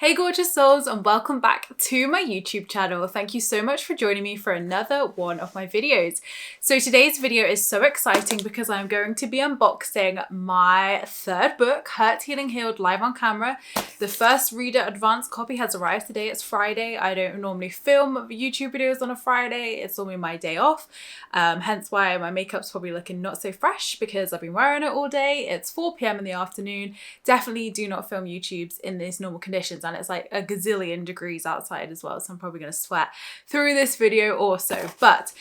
Hey gorgeous souls, and welcome back to my YouTube channel. Thank you so much for joining me for another one of my videos. So today's video is so exciting because I'm going to be unboxing my third book, Hurt, Healing, Healed, live on camera. The first reader advance copy has arrived today. It's Friday. I don't normally film YouTube videos on a Friday. It's normally my day off. Hence why my makeup's probably looking not so fresh because I've been wearing it all day. It's 4 p.m. in the afternoon. Definitely do not film YouTubes in these normal conditions. And it's like a gazillion degrees outside as well, so I'm probably going to sweat through this video also. But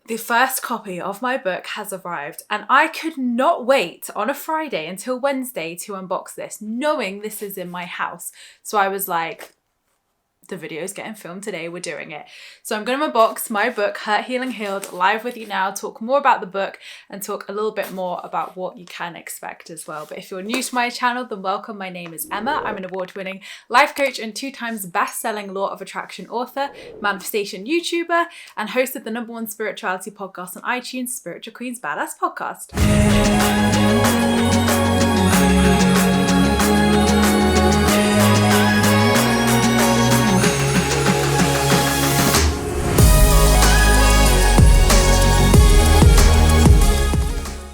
the first copy of my book has arrived and I could not wait on a Friday until Wednesday to unbox this, knowing this is in my house. So I was like, the video is getting filmed today, we're doing it. So I'm going to unbox my book, Hurt, Healing, Healed, live with you now, talk more about the book and talk a little bit more about what you can expect as well. But if you're new to my channel, then welcome. My name is Emma. I'm an award-winning life coach and 2-time best-selling Law of Attraction author, manifestation YouTuber, and host of the #1 spirituality podcast on iTunes, Spiritual Queen's Badass Podcast.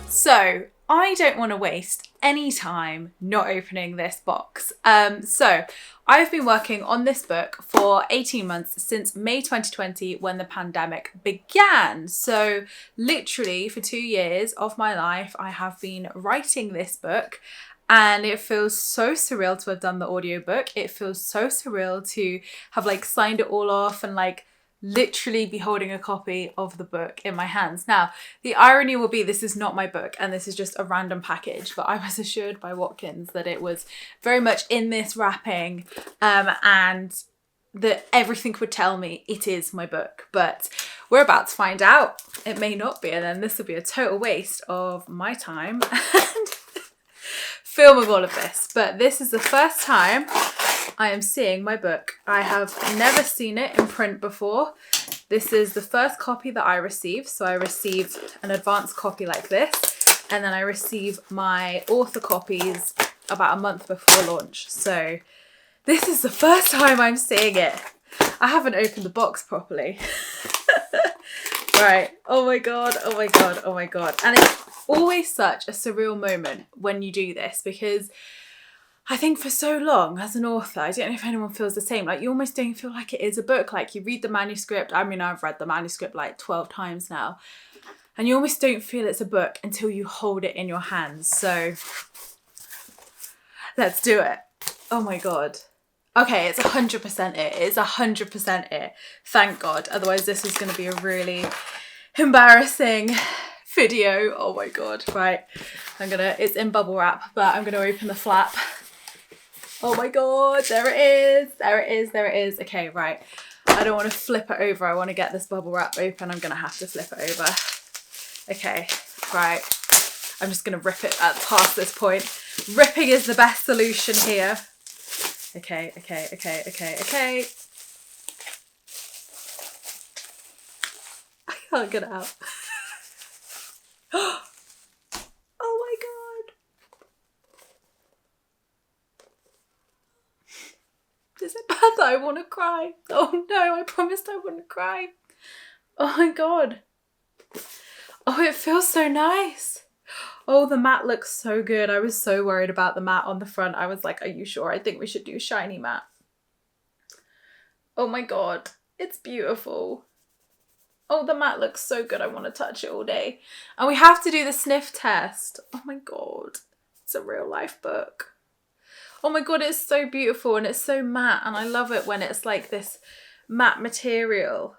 So I don't want to waste any time not opening this box. So I've been working on this book for 18 months, since May 2020 when the pandemic began. So literally for 2 years of my life, I have been writing this book. And it feels so surreal to have done the audiobook. It feels so surreal to have like signed it all off and like literally be holding a copy of the book in my hands. Now, the irony will be this is not my book and this is just a random package, but I was assured by Watkins that it was very much in this wrapping and that everything would tell me it is my book. But we're about to find out. It may not be, and then this will be a total waste of my time and filming all of this. But this is the first time I am seeing my book. I have never seen it in print before. This is the first copy that I received. So I received an advance copy like this, and then I received my author copies about a month before launch. So this is the first time I'm seeing it. I haven't opened the box properly. Right. Oh my God. Oh my God. Oh my God. And it's always such a surreal moment when you do this, because I think for so long as an author, I don't know if anyone feels the same, like you almost don't feel like it is a book. Like you read the manuscript. I mean, I've read the manuscript like 12 times now, and you almost don't feel it's a book until you hold it in your hands. So let's do it. Oh my God. Okay, it's 100% it. It's 100% it. Thank God. Otherwise this is going to be a really embarrassing video. Oh my God. Right. It's in bubble wrap, but I'm going to open the flap. Oh my God, there it is. There it is. There it is. Okay, right. I don't want to flip it over. I want to get this bubble wrap open. I'm going to have to flip it over. Okay, right. I'm just going to rip it past this point. Ripping is the best solution here. Okay. I can't get it out. Oh my God. Is it bad that I want to cry? Oh no, I promised I wouldn't cry. Oh my God. Oh, it feels so nice. Oh, the matte looks so good. I was so worried about the matte on the front. I was like, are you sure? I think we should do shiny matte. Oh my God, it's beautiful. Oh, the matte looks so good. I want to touch it all day. And we have to do the sniff test. Oh my God, it's a real life book. Oh my God, it's so beautiful and it's so matte, and I love it when it's like this matte material.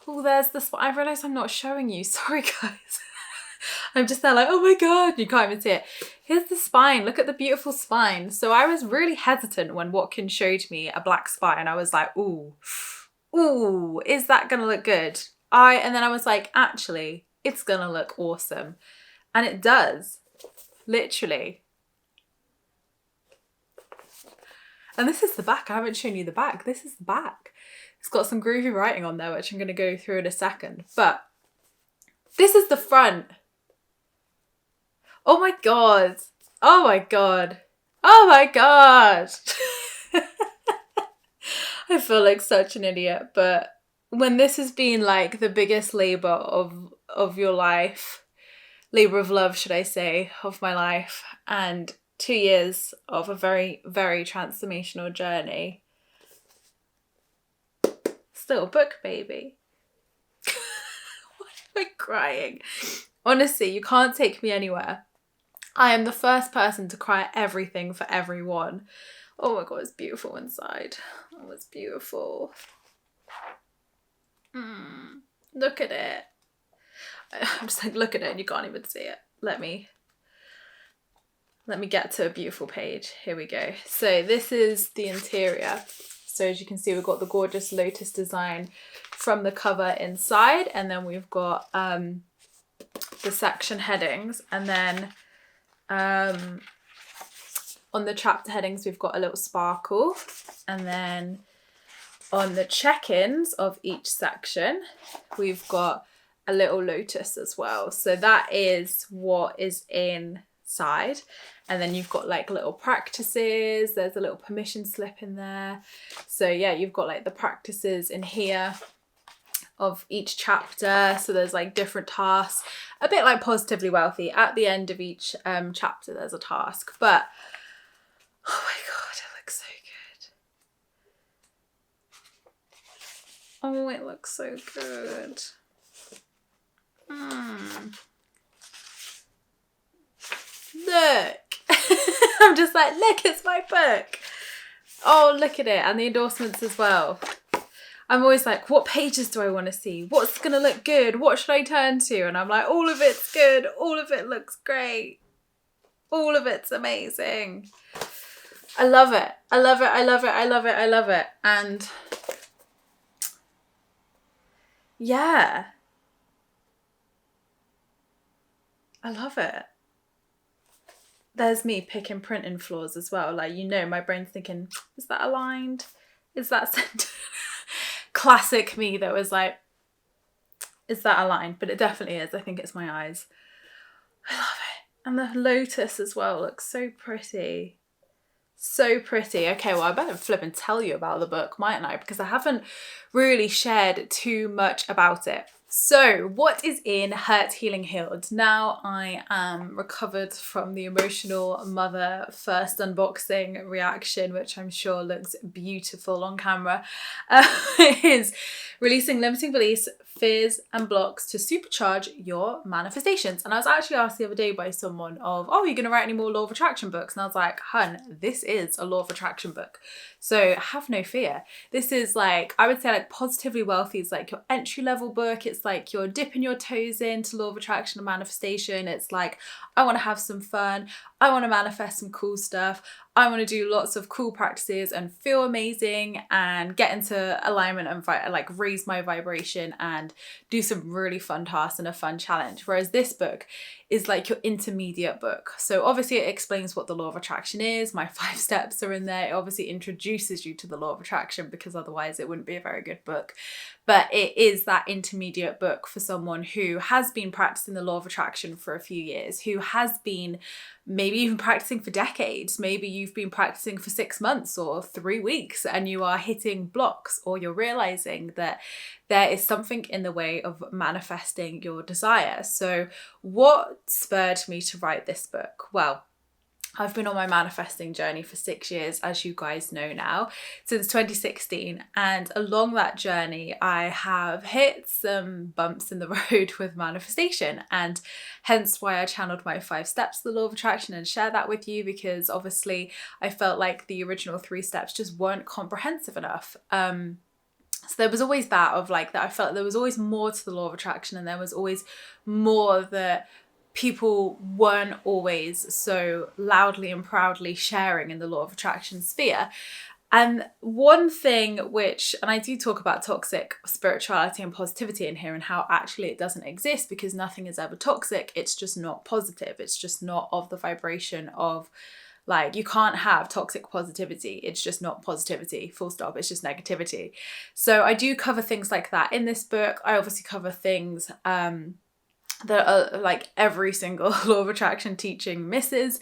Oh, there's the spine. I realised I'm not showing you. Sorry, guys. I'm just there like, oh my God, you can't even see it. Here's the spine. Look at the beautiful spine. So I was really hesitant when Watkins showed me a black spine. I was like, ooh, is that going to look good? And then I was like, actually, it's going to look awesome. And it does, literally. And this is the back. I haven't shown you the back. This is the back. It's got some groovy writing on there, which I'm going to go through in a second. But this is the front. Oh my God. Oh my God. Oh my God. I feel like such an idiot, but when this has been like the biggest labour of your life, labour of love, should I say, of my life, and 2 years of a very, very transformational journey. Still a book, baby. Why am I crying? Honestly, you can't take me anywhere. I am the first person to cry at everything for everyone. Oh my god, it's beautiful inside. Oh, it's beautiful. Look at it. I'm just like, look at it and you can't even see it. Let me get to a beautiful page. Here we go. So this is the interior. So as you can see, we've got the gorgeous lotus design from the cover inside, and then we've got the section headings, and then on the chapter headings we've got a little sparkle, and then on the check-ins of each section we've got a little lotus as well. So that is what is inside. And then you've got like little practices, there's a little permission slip in there. So yeah, you've got like the practices in here of each chapter. So there's like different tasks, a bit like Positively Wealthy. At the end of each chapter there's a task. But oh my god, it looks so good. Oh, it looks so good. Look. I'm just like, look, it's my book. Oh, look at it. And the endorsements as well. I'm always like, what pages do I want to see? What's going to look good? What should I turn to? And I'm like, all of it's good. All of it looks great. All of it's amazing. I love it. I love it. I love it. I love it. I love it. And yeah, I love it. There's me picking printing flaws as well. Like, you know, my brain's thinking, is that aligned? Is that centered? Classic me that was like, is that aligned? But it definitely is. I think it's my eyes. I love it. And the lotus as well looks so pretty. So pretty. Okay, well, I better flip and tell you about the book, mightn't I? Because I haven't really shared too much about it. So what is in Hurt, Healing, Healed? Now I am recovered from the emotional mother first unboxing reaction, which I'm sure looks beautiful on camera, is releasing limiting beliefs, fears and blocks to supercharge your manifestations. And I was actually asked the other day by someone of, oh, are you going to write any more law of attraction books? And I was like, hun, this is a law of attraction book. So have no fear. This is like, I would say like Positively Wealthy is like your entry level book. It's like you're dipping your toes into law of attraction and manifestation. It's like, I want to have some fun. I want to manifest some cool stuff. I want to do lots of cool practices and feel amazing and get into alignment and like raise my vibration and do some really fun tasks and a fun challenge. Whereas this book is like your intermediate book. So obviously it explains what the law of attraction is. My 5 steps are in there. It obviously introduces you to the law of attraction because otherwise it wouldn't be a very good book. But it is that intermediate book for someone who has been practicing the law of attraction for a few years, who has been maybe even practicing for decades. Maybe you've been practicing for 6 months or 3 weeks and you are hitting blocks, or you're realizing that there is something in the way of manifesting your desire. So what spurred me to write this book? Well, I've been on my manifesting journey for 6 years, as you guys know now, since 2016. And along that journey, I have hit some bumps in the road with manifestation, and hence why I channeled my 5 steps to the law of attraction and share that with you, because obviously I felt like the original 3 steps just weren't comprehensive enough. So there was always that of like that I felt there was always more to the law of attraction, and there was always more that people weren't always so loudly and proudly sharing in the law of attraction sphere. And one thing which, and I do talk about toxic spirituality and positivity in here and how actually it doesn't exist, because nothing is ever toxic. It's just not positive. It's just not of the vibration of, like, you can't have toxic positivity. It's just not positivity, full stop. It's just negativity. So I do cover things like that in this book. I obviously cover things that are like every single law of attraction teaching misses.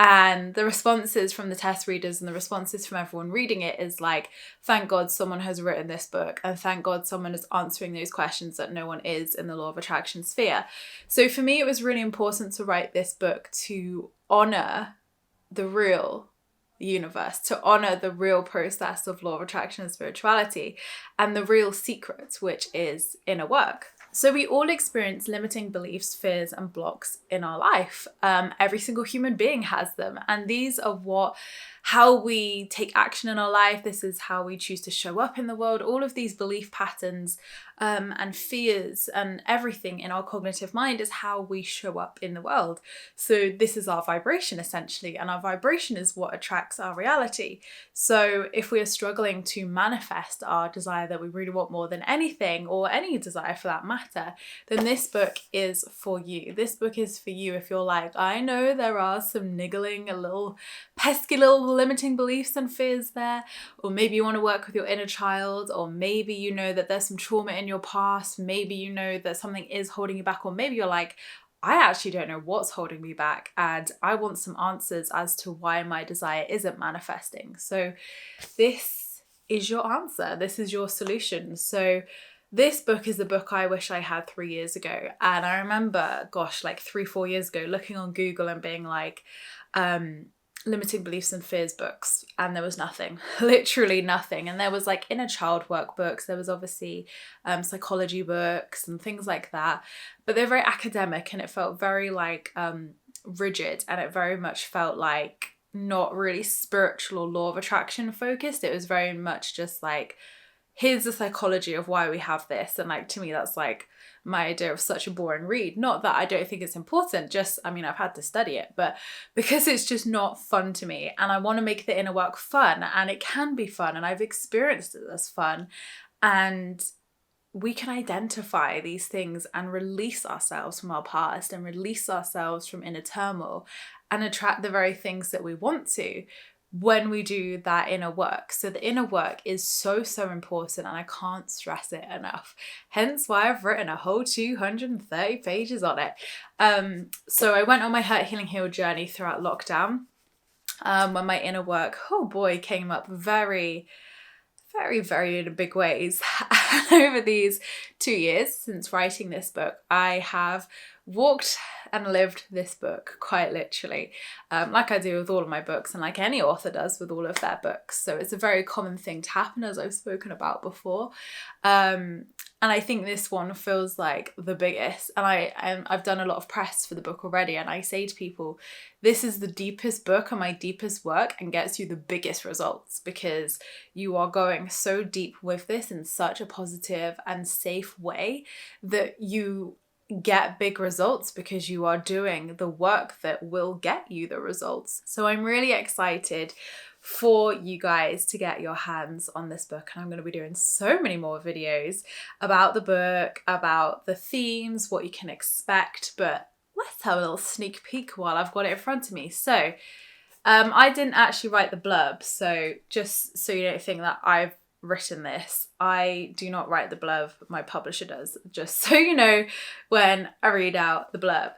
And the responses from the test readers and the responses from everyone reading it is like, thank God someone has written this book, and thank God someone is answering those questions that no one is in the law of attraction sphere. So for me, it was really important to write this book to honor the real universe, to honor the real process of law of attraction and spirituality, and the real secret, which is inner work. So we all experience limiting beliefs, fears, and blocks in our life. Every single human being has them. And these are how we take action in our life. This is how we choose to show up in the world. All of these belief patterns and fears and everything in our cognitive mind is how we show up in the world. So this is our vibration, essentially. And our vibration is what attracts our reality. So if we are struggling to manifest our desire that we really want more than anything, or any desire for that matter, then this book is for you. This book is for you if you're like, I know there are some niggling, a little pesky little limiting beliefs and fears there, or maybe you want to work with your inner child, or maybe you know that there's some trauma in your past, maybe you know that something is holding you back, or maybe you're like, I actually don't know what's holding me back and I want some answers as to why my desire isn't manifesting. So this is your answer. This is your solution. So this book is the book I wish I had 3 years ago. And I remember, gosh, like 3-4 years ago, looking on Google and being like, limiting beliefs and fears books, and there was nothing, literally nothing. And there was like inner child work books, there was obviously psychology books and things like that, but they're very academic, and it felt very like rigid, and it very much felt like not really spiritual or law of attraction focused. It was very much just like, here's the psychology of why we have this. And like, to me, that's like my idea of such a boring read. Not that I don't think it's important, just, I mean, I've had to study it, but because it's just not fun to me, and I want to make the inner work fun, and it can be fun, and I've experienced it as fun, and we can identify these things and release ourselves from our past and release ourselves from inner turmoil and attract the very things that we want to when we do that inner work. So the inner work is so important, and I can't stress it enough. Hence why I've written a whole 230 pages on it. So I went on my Hurt, Healing, Heal journey throughout lockdown, when my inner work, oh boy, came up very in big ways. Over these 2 years since writing this book, I have walked and lived this book quite literally, like I do with all of my books, and like any author does with all of their books. So it's a very common thing to happen, as I've spoken about before. And I think this one feels like the biggest, and I've done a lot of press for the book already, and I say to people, this is the deepest book and my deepest work, and gets you the biggest results, because you are going so deep with this in such a positive and safe way that you get big results, because you are doing the work that will get you the results. So I'm really excited for you guys to get your hands on this book, and I'm going to be doing so many more videos about the book, about the themes, what you can expect. But let's have a little sneak peek while I've got it in front of me. So I didn't actually write the blurb, so just so you don't think that I've written this, I do not write the blurb, my publisher does, just so you know when I read out the blurb.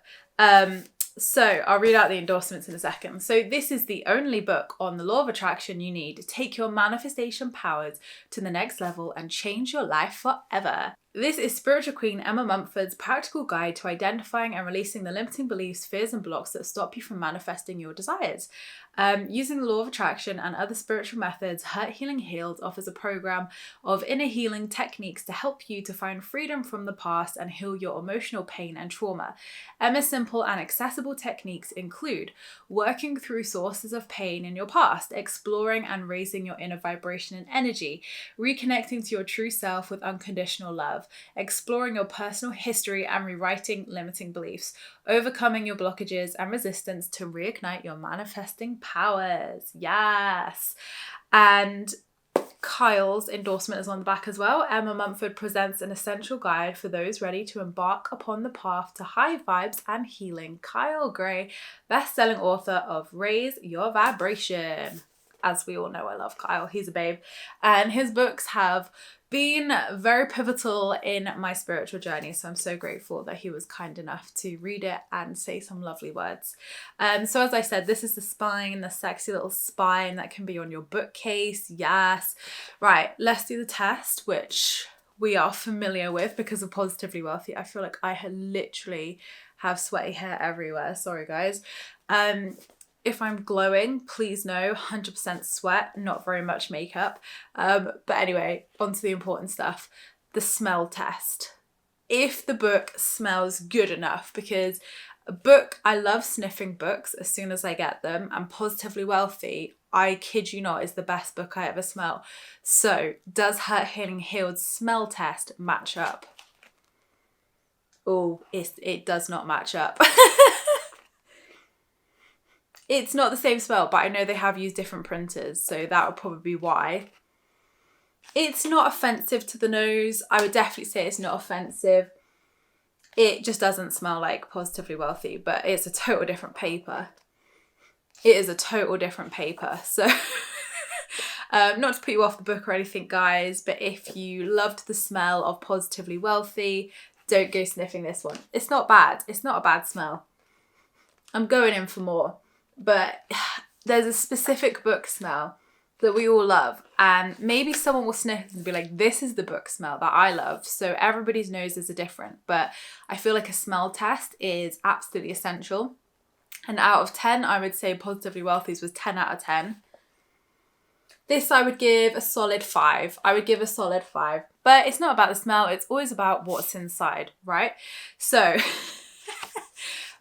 So I'll read out the endorsements in a second. So this is the only book on the law of attraction you need to take your manifestation powers to the next level and change your life forever. This is Spiritual Queen Emma Mumford's practical guide to identifying and releasing the limiting beliefs, fears, and blocks that stop you from manifesting your desires. Using the law of attraction and other spiritual methods, Hurt, Healing, Healed offers a program of inner healing techniques to help you to find freedom from the past and heal your emotional pain and trauma. Emma's simple and accessible techniques include working through sources of pain in your past, exploring and raising your inner vibration and energy, reconnecting to your true self with unconditional love, exploring your personal history and rewriting limiting beliefs, overcoming your blockages and resistance to reignite your manifesting powers. Yes. And Kyle's endorsement is on the back as well. Emma Mumford presents an essential guide for those ready to embark upon the path to high vibes and healing. Kyle Gray, best-selling author of Raise Your Vibration. as we all know, I love Kyle. He's a babe. And his books have been very pivotal in my spiritual journey. So I'm so grateful that he was kind enough to read it and say some lovely words. So as I said, this is the spine, the sexy little spine that can be on your bookcase. Yes. Right, let's do the test, which we are familiar with because of Positively Wealthy. I feel like I literally have sweaty hair everywhere. Sorry, guys. If I'm glowing, please know 100% sweat, not very much makeup. But anyway, on to the important stuff. The smell test. If the book smells good enough, because a book, I love sniffing books as soon as I get them, and Positively Wealthy, I kid you not, is the best book I ever smell. So does Hurt Healing Healed smell test match up? Oh, it does not match up. It's not the same smell, but I know they have used different printers, so that would probably be why. It's not offensive to the nose. I would definitely say it's not offensive. It just doesn't smell like Positively Wealthy, but it's a total different paper. It is a total different paper. So not to put you off the book or anything, guys, but if you loved the smell of Positively Wealthy, don't go sniffing this one. It's not bad. It's not a bad smell. I'm going in for more. But there's a specific book smell that we all love, and maybe someone will sniff and be like, this is the book smell that I love. So everybody's noses are different, but I feel like a smell test is absolutely essential. And out of 10, I would say Positively Wealthy's was 10 out of 10. This I would give a solid 5. I would give a solid 5, but it's not about the smell. It's always about what's inside, right? So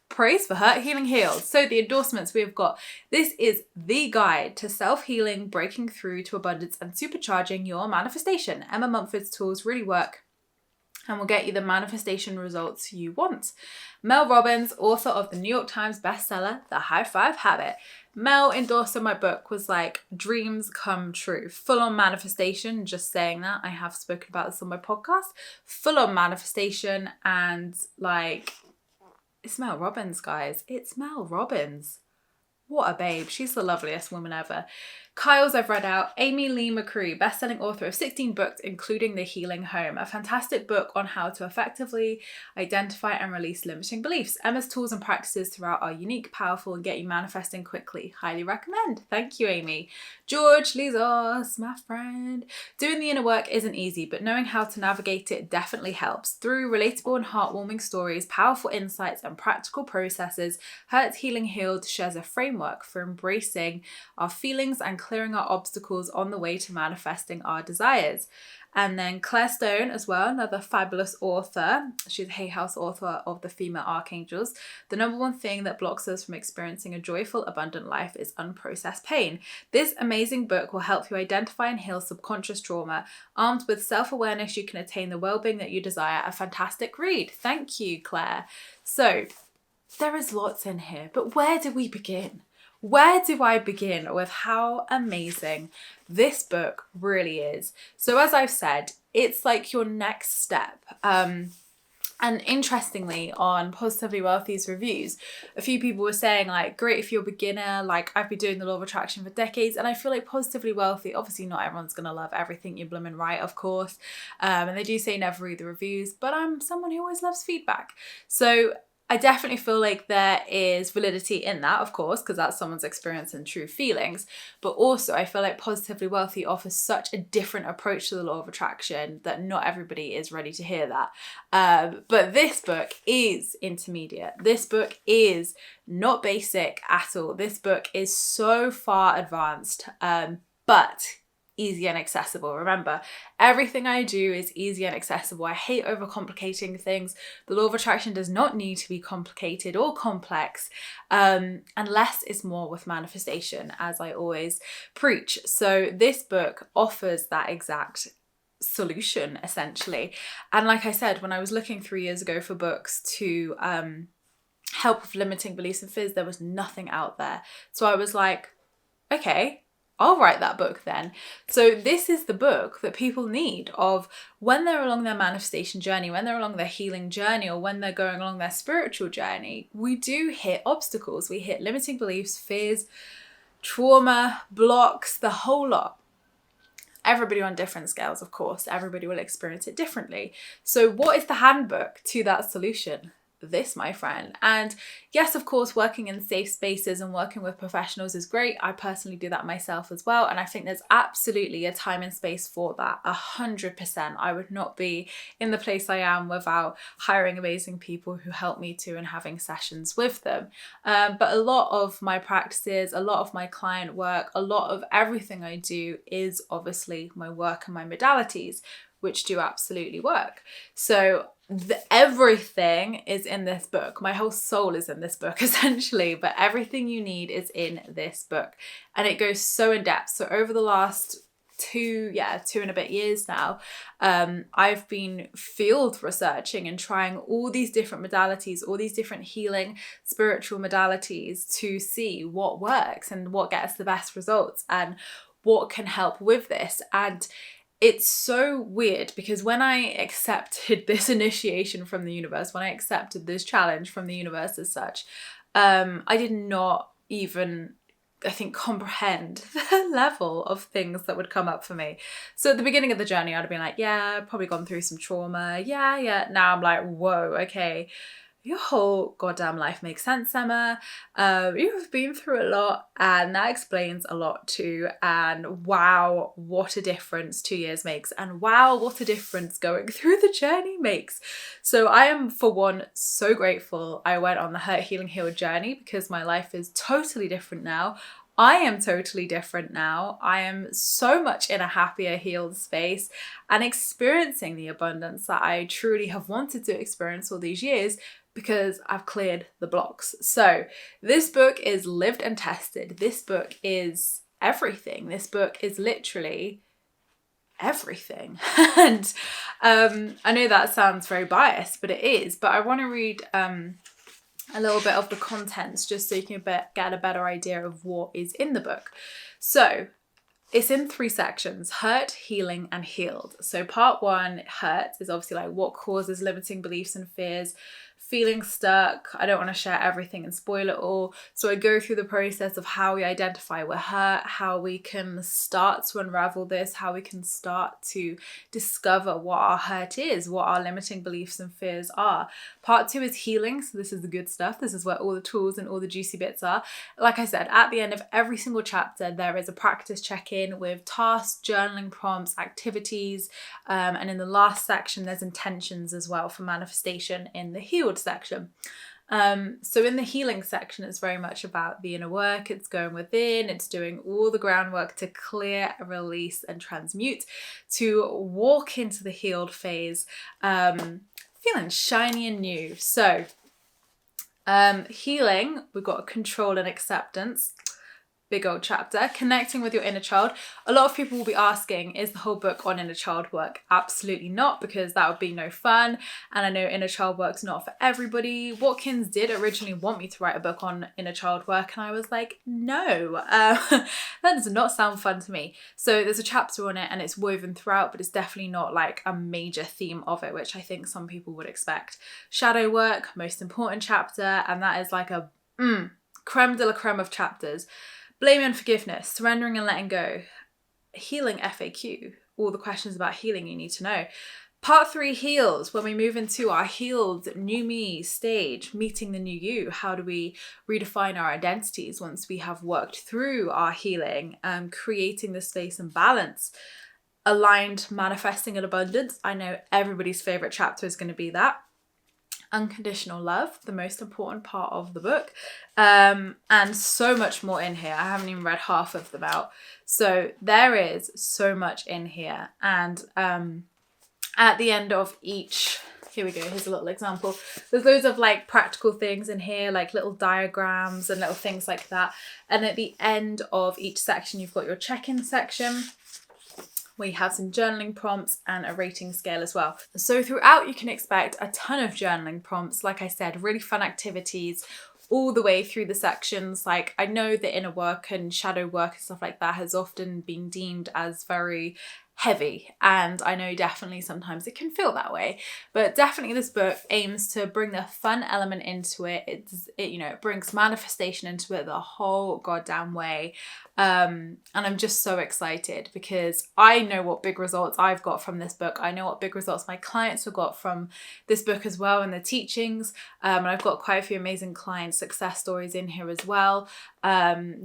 praise for Hurt Healing Healed. So the endorsements we have got. This is the guide to self-healing, breaking through to abundance and supercharging your manifestation. Emma Mumford's tools really work and will get you the manifestation results you want. Mel Robbins, author of the New York Times bestseller, The High Five Habit. Mel endorsed in my book was like, dreams come true. Full on manifestation, just saying that. I have spoken about this on my podcast. Full on manifestation, and like, it's Mel Robbins, guys. It's Mel Robbins. What a babe. She's the loveliest woman ever. Kyle's I've read out. Amy Lee McCree, best-selling author of 16 books, including The Healing Home, a fantastic book on how to effectively identify and release limiting beliefs. Emma's tools and practices throughout are unique, powerful, and get you manifesting quickly. Highly recommend. Thank you, Amy. George Lizos, my friend. Doing the inner work isn't easy, but knowing how to navigate it definitely helps. Through relatable and heartwarming stories, powerful insights, and practical processes, Hurt Healing Healed shares a framework for embracing our feelings and clearing our obstacles on the way to manifesting our desires. And then Claire Stone as well, another fabulous author. She's a Hay House author of The Female Archangels. The number one thing that blocks us from experiencing a joyful, abundant life is unprocessed pain. This amazing book will help you identify and heal subconscious trauma. Armed with self-awareness, you can attain the well-being that you desire. A fantastic read. Thank you, Claire. So there is lots in here, but where do we begin? Where do I begin with how amazing this book really is? So as I've said, it's like your next step. And interestingly, on Positively Wealthy's reviews, a few people were saying like, great if you're a beginner, like I've been doing the law of attraction for decades. And I feel like Positively Wealthy, obviously not everyone's going to love everything you're blooming right, of course. And they do say never read the reviews, but I'm someone who always loves feedback. So I definitely feel like there is validity in that, of course, because that's someone's experience and true feelings. But also I feel like Positively Wealthy offers such a different approach to the law of attraction that not everybody is ready to hear that. But this book is intermediate. This book is not basic at all. This book is so far advanced, but easy and accessible. Remember, everything I do is easy and accessible. I hate overcomplicating things. The law of attraction does not need to be complicated or complex, and less is more with manifestation, as I always preach. So this book offers that exact solution, essentially. And like I said, when I was looking 3 years ago for books to help with limiting beliefs and fears, there was nothing out there. So I was like, okay, I'll write that book then. So this is the book that people need of when they're along their manifestation journey, when they're along their healing journey, or when they're going along their spiritual journey. We do hit obstacles. We hit limiting beliefs, fears, trauma, blocks, the whole lot. Everybody on different scales, of course. Everybody will experience it differently. So what is the handbook to that solution? This, my friend. And yes, of course, working in safe spaces and working with professionals is great. I personally do that myself as well. And I think there's absolutely a time and space for that, 100%. I would not be in the place I am without hiring amazing people who help me to and having sessions with them. But a lot of my practices, a lot of my client work, a lot of everything I do is obviously my work and my modalities, which do absolutely work. So everything is in this book. My whole soul is in this book essentially, but everything you need is in this book. And it goes so in depth. So over the last two and a bit years now, I've been field researching and trying all these different modalities, all these different healing spiritual modalities to see what works and what gets the best results and what can help with this. And it's so weird because when I accepted this initiation from the universe, when I accepted this challenge from the universe as such, I did not even, I think, comprehend the level of things that would come up for me. So at the beginning of the journey, I'd have been like, yeah, I've probably gone through some trauma. Yeah. Now I'm like, whoa, okay. Your whole goddamn life makes sense, Emma. You've been through a lot, and that explains a lot too. And wow, what a difference 2 years makes. And wow, what a difference going through the journey makes. So I am, for one, so grateful I went on the Hurt, Healing, Healed journey because my life is totally different now. I am totally different now. I am so much in a happier, healed space and experiencing the abundance that I truly have wanted to experience all these years because I've cleared the blocks. So this book is lived and tested. This book is everything. This book is literally everything. And I know that sounds very biased, but it is. But I want to read a little bit of the contents just so you can get a better idea of what is in the book. So it's in 3 sections: hurt, healing, and healed. So part 1, hurt, is obviously like what causes limiting beliefs and fears, feeling stuck. I don't want to share everything and spoil it all. So I go through the process of how we identify we're hurt, how we can start to unravel this, how we can start to discover what our hurt is, what our limiting beliefs and fears are. Part 2 is healing. So this is the good stuff. This is where all the tools and all the juicy bits are. Like I said, at the end of every single chapter, there is a practice check-in with tasks, journaling prompts, activities. And in the last section, there's intentions as well for manifestation in the healed section. So in the healing section, it's very much about the inner work. It's going within, it's doing all the groundwork to clear, release, and transmute, to walk into the healed phase, feeling shiny and new. So healing, we've got control and acceptance. Big old chapter, connecting with your inner child. A lot of people will be asking, is the whole book on inner child work? Absolutely not, because that would be no fun. And I know inner child work's not for everybody. Watkins did originally want me to write a book on inner child work, and I was like, no, that does not sound fun to me. So there's a chapter on it and it's woven throughout, but it's definitely not like a major theme of it, which I think some people would expect. Shadow work, most important chapter, and that is like a creme de la creme of chapters. Blaming and forgiveness, surrendering and letting go, healing FAQ, all the questions about healing you need to know. Part 3, heals, when we move into our healed new me stage, meeting the new you. How do we redefine our identities once we have worked through our healing, creating the space and balance, aligned, manifesting in abundance. I know everybody's favorite chapter is going to be that. Unconditional love, the most important part of the book, and so much more in here. I haven't even read half of them out, so there is so much in here. And at the end of each, here we go, here's a little example. There's loads of like practical things in here, like little diagrams and little things like that. And at the end of each section, you've got your check-in section, we have some journaling prompts and a rating scale as well. So throughout you can expect a ton of journaling prompts. Like I said, really fun activities all the way through the sections. Like I know the inner work and shadow work and stuff like that has often been deemed as very heavy, and I know definitely sometimes it can feel that way, but definitely this book aims to bring the fun element into it. It brings manifestation into it the whole goddamn way. And I'm just so excited because I know what big results I've got from this book. I know what big results my clients have got from this book as well in the teachings. And I've got quite a few amazing client success stories in here as well,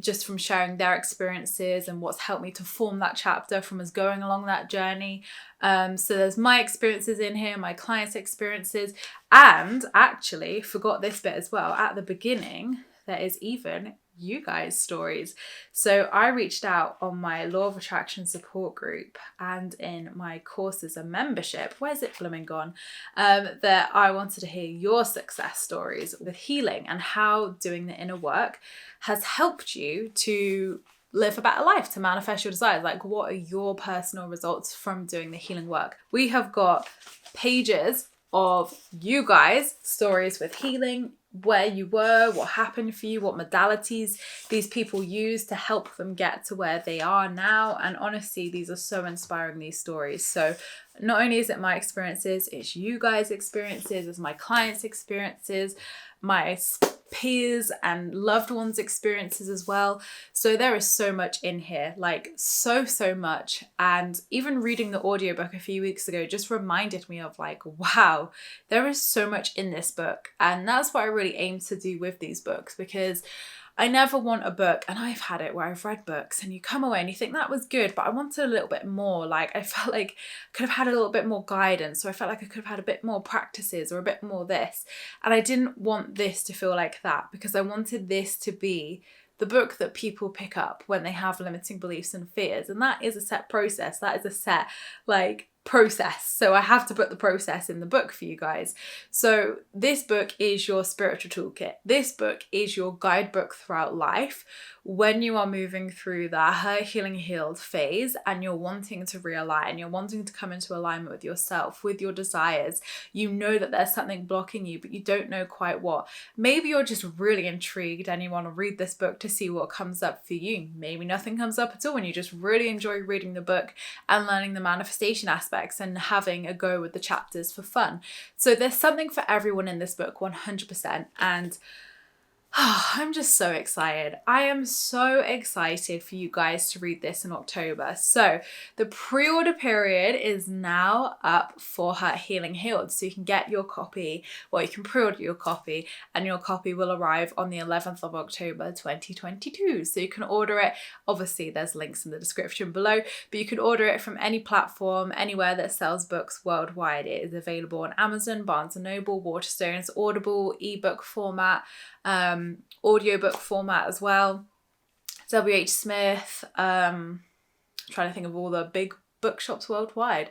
just from sharing their experiences and what's helped me to form that chapter from us going along that journey. So there's my experiences in here, my clients' experiences, and actually forgot this bit as well. At the beginning, there is even you guys' stories. So I reached out on my Law of Attraction support group and in my courses and membership, where's it blooming gone, that I wanted to hear your success stories with healing and how doing the inner work has helped you to live a better life, to manifest your desires. Like, what are your personal results from doing the healing work? We have got pages of you guys' stories with healing, where you were, what happened for you, what modalities these people use to help them get to where they are now. And honestly, these are so inspiring, these stories. So not only is it my experiences, it's you guys' experiences, it's my clients' experiences, my peers and loved ones' experiences as well. So there is so much in here, like so much. And even reading the audiobook a few weeks ago just reminded me of like, wow, there is so much in this book. And that's what I really aim to do with these books, because I never want a book, and I've had it where I've read books and you come away and you think that was good, but I wanted a little bit more. Like, I felt like I could have had a little bit more guidance, so I felt like I could have had a bit more practices or a bit more this. And I didn't want this to feel like that, because I wanted this to be the book that people pick up when they have limiting beliefs and fears. And that is a set process. That is a set process. So I have to put the process in the book for you guys. So this book is your spiritual toolkit. This book is your guidebook throughout life when you are moving through that hurt, healing, healed phase, and you're wanting to realign, you're wanting to come into alignment with yourself, with your desires. You know that there's something blocking you, but you don't know quite what. Maybe you're just really intrigued and you want to read this book to see what comes up for you. Maybe nothing comes up at all and you just really enjoy reading the book and learning the manifestation aspects and having a go with the chapters for fun. So there's something for everyone in this book, 100%. And I'm just so excited. I am so excited for you guys to read this in October. So the pre-order period is now up for Hurt, Healing, Healed. So you can get your copy, well, you can pre-order your copy, and your copy will arrive on the 11th of October 2022. So you can order it. Obviously, there's links in the description below, but you can order it from any platform, anywhere that sells books worldwide. It is available on Amazon, Barnes & Noble, Waterstones, Audible, ebook format, audiobook format as well, WH Smith, trying to think of all the big bookshops worldwide.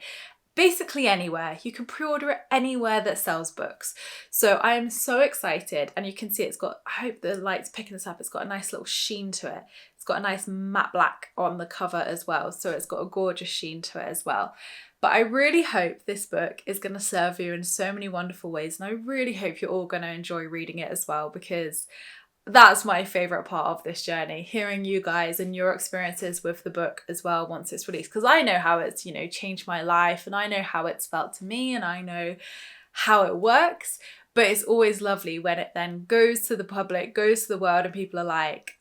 Basically anywhere. You can pre-order it anywhere that sells books. So I am so excited, and you can see it's got, I hope the light's picking this up, it's got a nice little sheen to it. It's got a nice matte black on the cover as well, so it's got a gorgeous sheen to it as well. But I really hope this book is going to serve you in so many wonderful ways, and I really hope you're all going to enjoy reading it as well, because that's my favourite part of this journey, hearing you guys and your experiences with the book as well once it's released. Because I know how it's, changed my life, and I know how it's felt to me, and I know how it works. But it's always lovely when it then goes to the public, goes to the world, and people are like,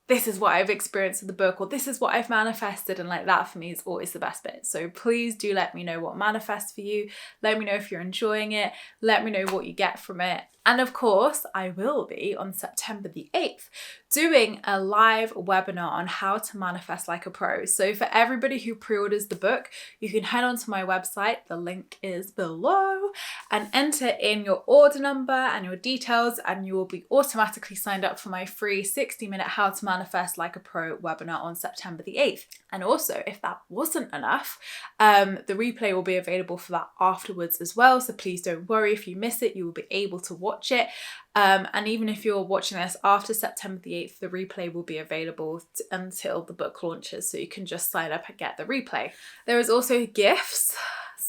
this is what I've experienced with the book, or this is what I've manifested, and like that for me is always the best bit. So please do let me know what manifests for you. Let me know if you're enjoying it. Let me know what you get from it. And of course, I will be on September the 8th doing a live webinar on how to manifest like a pro. So for everybody who pre-orders the book, you can head onto my website, the link is below, and enter in your order number and your details, and you will be automatically signed up for my free 60-minute How to Manifest Like a Pro webinar on September the 8th. And also, if that wasn't enough, the replay will be available for that afterwards as well. So please don't worry, if you miss it, you will be able to watch it. And even if you're watching this after September the 8th, the replay will be available until the book launches. So you can just sign up and get the replay. There is also gifts.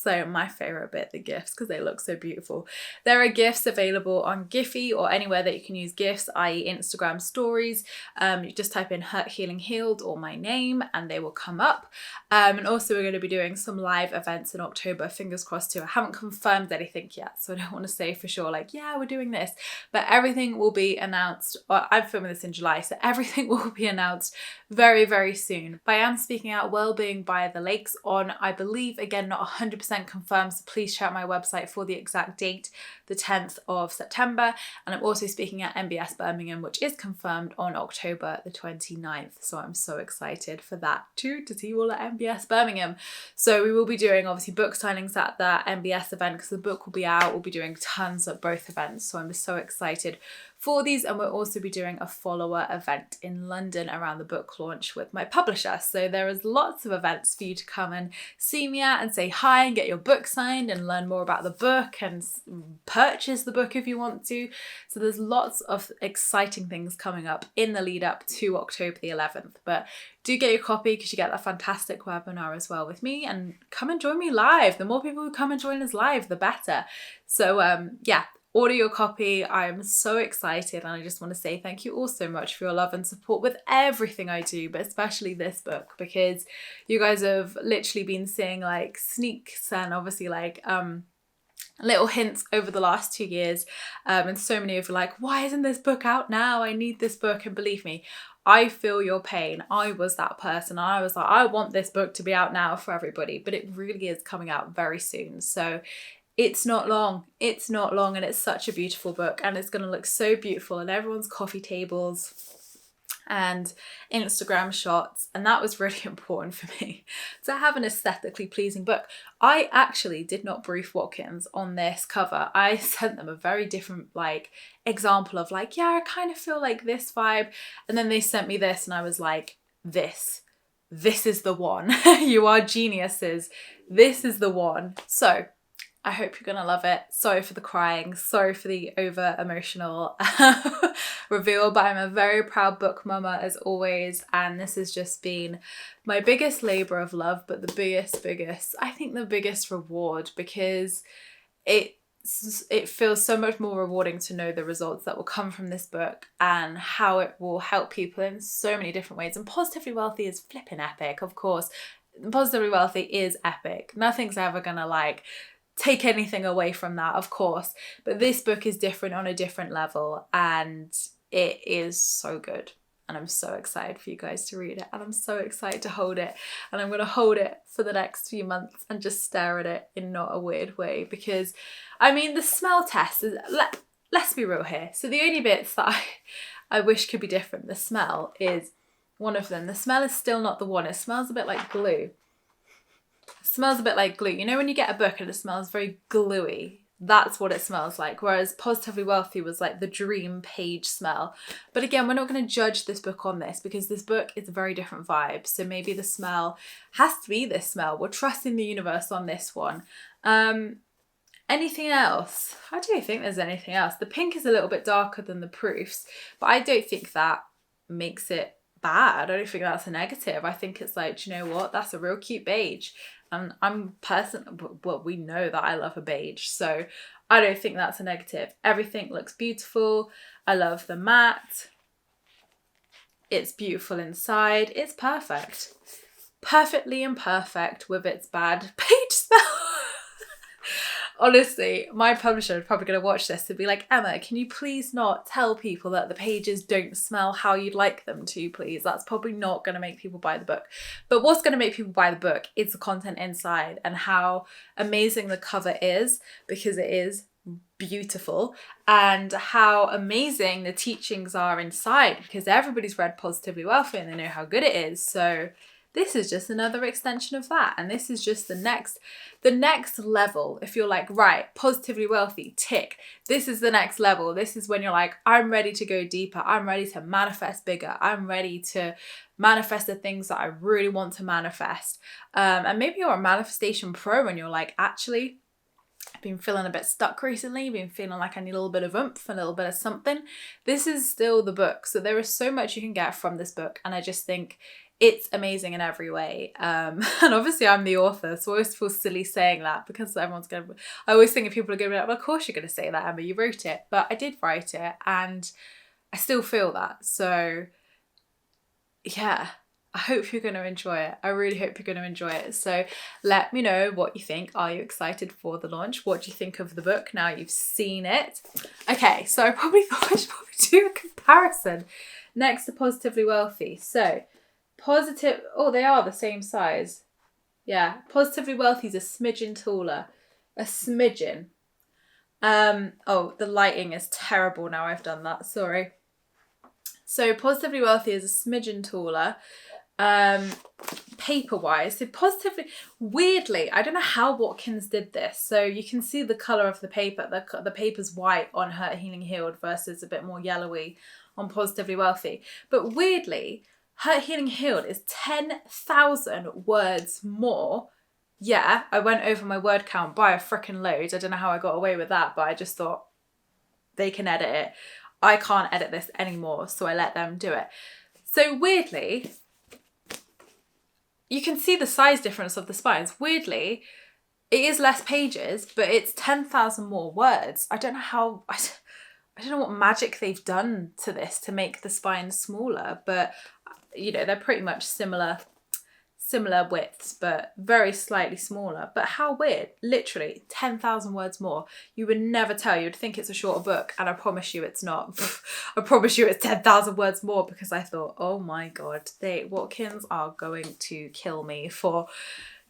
So my favorite bit, the gifts, because they look so beautiful. There are gifts available on Giphy or anywhere that you can use gifts, i.e. Instagram stories. You just type in Hurt Healing Healed or my name and they will come up. And also we're going to be doing some live events in October, fingers crossed too. I haven't confirmed anything yet, so I don't want to say for sure like, yeah, we're doing this, but everything will be announced. I'm filming this in July, so everything will be announced very, very soon. But I am speaking at Wellbeing by the Lakes on, I believe, again, not 100% confirmed, so please check my website for the exact date, the 10th of September. And I'm also speaking at MBS Birmingham, which is confirmed on October the 29th. So I'm so excited for that too, to see you all at MBS Birmingham. So we will be doing obviously book signings at that MBS event because the book will be out. We'll be doing tons at both events. So I'm so excited for these, and we'll also be doing a follower event in London around the book launch with my publisher. So there is lots of events for you to come and see me at and say hi and get your book signed and learn more about the book and purchase the book if you want to. So there's lots of exciting things coming up in the lead up to October the 11th. But do get your copy because you get that fantastic webinar as well with me, and come and join me live. The more people who come and join us live, the better. So yeah, order your copy. I am so excited, and I just want to say thank you all so much for your love and support with everything I do, but especially this book, because you guys have literally been seeing like sneaks and obviously like little hints over the last 2 years, and so many of you are like, why isn't this book out now? I need this book. And believe me, I feel your pain. I was that person. I was like, I want this book to be out now for everybody, but it really is coming out very soon. So it's not long. It's not long, and it's such a beautiful book, and it's going to look so beautiful on everyone's coffee tables and Instagram shots. And that was really important for me to have an aesthetically pleasing book. I actually did not brief Watkins on this cover. I sent them a very different like example of like, yeah, I kind of feel like this vibe, and then they sent me this and I was like, this is the one. You are geniuses. This is the one. So I hope you're going to love it. Sorry for the crying. Sorry for the over emotional reveal, but I'm a very proud book mama as always. And this has just been my biggest labor of love, but the biggest, I think the biggest reward, because it feels so much more rewarding to know the results that will come from this book and how it will help people in so many different ways. And Positively Wealthy is flipping epic, of course. Positively Wealthy is epic. Nothing's ever going to like take anything away from that, of course, but this book is different on a different level, and it is so good, and I'm so excited for you guys to read it, and I'm so excited to hold it, and I'm going to hold it for the next few months and just stare at it in not a weird way, because I mean the smell test is, let's be real here, so the only bits that I wish could be different, the smell is one of them. The smell is still not the one. It smells a bit like glue. Smells a bit like glue. You know when you get a book and it smells very gluey? That's what it smells like. Whereas Positively Wealthy was like the dream page smell. But again, we're not going to judge this book on this because this book is a very different vibe. So maybe the smell has to be this smell. We're trusting the universe on this one. Anything else? I don't think there's anything else. The pink is a little bit darker than the proofs, but I don't think that makes it bad. I don't think that's a negative. I think it's like, do you know what? That's a real cute beige. And well, we know that I love a beige, so I don't think that's a negative. Everything looks beautiful. I love the matte. It's beautiful inside. It's perfect. Perfectly imperfect with its bad page smell. Honestly, my publisher is probably going to watch this and be like, Emma, can you please not tell people that the pages don't smell how you'd like them to, please? That's probably not going to make people buy the book. But what's going to make people buy the book is the content inside and how amazing the cover is, because it is beautiful, and how amazing the teachings are inside, because everybody's read Positively Wealthy and they know how good it is. So this is just another extension of that, and this is just the next level. If you're like, right, Positively Wealthy, tick, this is the next level. This is when you're like, I'm ready to go deeper. I'm ready to manifest bigger. I'm ready to manifest the things that I really want to manifest. And maybe you're a manifestation pro and you're like, actually, I've been feeling a bit stuck recently, been feeling like I need a little bit of oomph, a little bit of something. This is still the book. So there is so much you can get from this book, and I just think It's amazing in every way. And obviously I'm the author, so I always feel silly saying that because everyone's going to, I always think if people are going to be like, well, of course you're going to say that, Emma, you wrote it. But I did write it and I still feel that. So yeah, I hope you're going to enjoy it. I really hope you're going to enjoy it. So let me know what you think. Are you excited for the launch? What do you think of the book now you've seen it? Okay, so I probably thought I should probably do a comparison next to Positively Wealthy. So Positive, oh, they are the same size. Yeah, Positively Wealthy is a smidgen taller. A smidgen. Oh, the lighting is terrible now I've done that, sorry. So Positively Wealthy is a smidgen taller. Paper-wise, so Positively, weirdly, I don't know how Watkins did this. So you can see the colour of the paper. The paper's white on Hurt, Healing, Healed versus a bit more yellowy on Positively Wealthy. But weirdly, Hurt, Healing, Healed is 10,000 words more. Yeah, I went over my word count by a frickin' load. I don't know how I got away with that, but I just thought they can edit it. I can't edit this anymore, so I let them do it. So weirdly, you can see the size difference of the spines. Weirdly, it is less pages, but it's 10,000 more words. I don't know how, I don't know what magic they've done to this to make the spines smaller, but you know, they're pretty much similar widths, but very slightly smaller. But how weird, literally 10,000 words more. You would never tell, you would think it's a shorter book, and I promise you it's not. I promise you it's 10,000 words more, because I thought, oh my God, Watkins are going to kill me for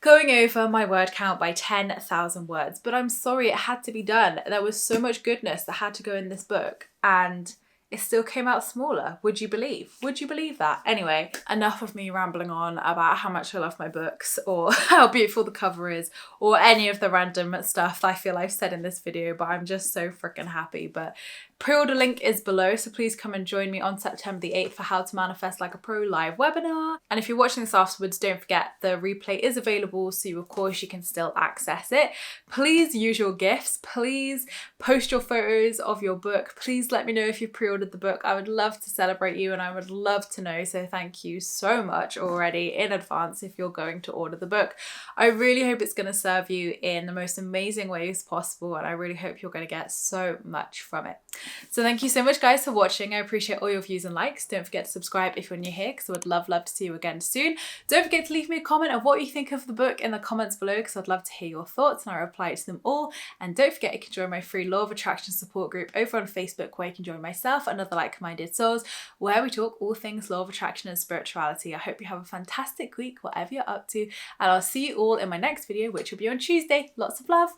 going over my word count by 10,000 words. But I'm sorry, it had to be done. There was so much goodness that had to go in this book, and it still came out smaller. Would you believe? Would you believe that? Anyway, enough of me rambling on about how much I love my books or how beautiful the cover is or any of the random stuff I feel I've said in this video, but I'm just so freaking happy. But pre-order link is below, so please come and join me on September the 8th for How to Manifest Like a Pro live webinar. And if you're watching this afterwards, don't forget the replay is available, so of course you can still access it. Please use your gifts. Please post your photos of your book. Please let me know if you pre-ordered the book. I would love to celebrate you, and I would love to know, so thank you so much already in advance if you're going to order the book. I really hope it's going to serve you in the most amazing ways possible, and I really hope you're going to get so much from it. So thank you so much guys for watching. I appreciate all your views and likes. Don't forget to subscribe if you're new here, because I would love to see you again soon. Don't forget to leave me a comment of what you think of the book in the comments below, because I'd love to hear your thoughts and I reply to them all. And don't forget you can join my free Law of Attraction support group over on Facebook, where you can join myself and other like-minded souls, where we talk all things Law of Attraction and spirituality. I hope you have a fantastic week, whatever you're up to, and I'll see you all in my next video, which will be on Tuesday. Lots of love.